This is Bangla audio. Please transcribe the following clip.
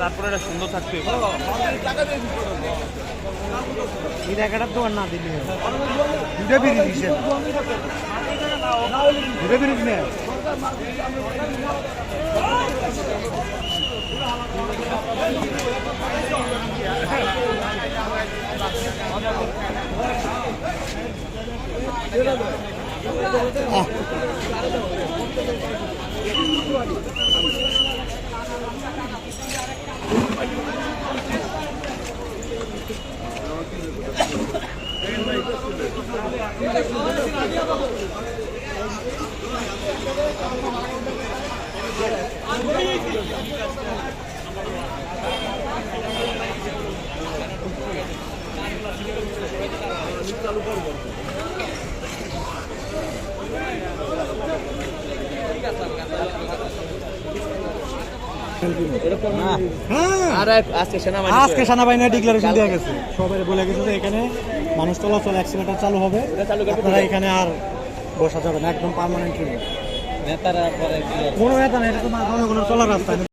তারপরে এটা সুন্দর থাকবে। এই টাকাটা তো আর না দিলি দুটা বেরিয়ে দিচ্ছে দুটা বেরিয়ে নেই আজকে সেনাবাহিনী ডিক্লারেশন দেওয়া গেছে, সবাই বলে গেছে যে এখানে মানুষ চলাচল অ্যাক্সিলেটর চালু হবে, আপনারা এখানে আর বসা যাবে না, একদম পার্মানেন্টলি। কোনো নেতা না, এটা তো জনগণের চলার রাস্তা।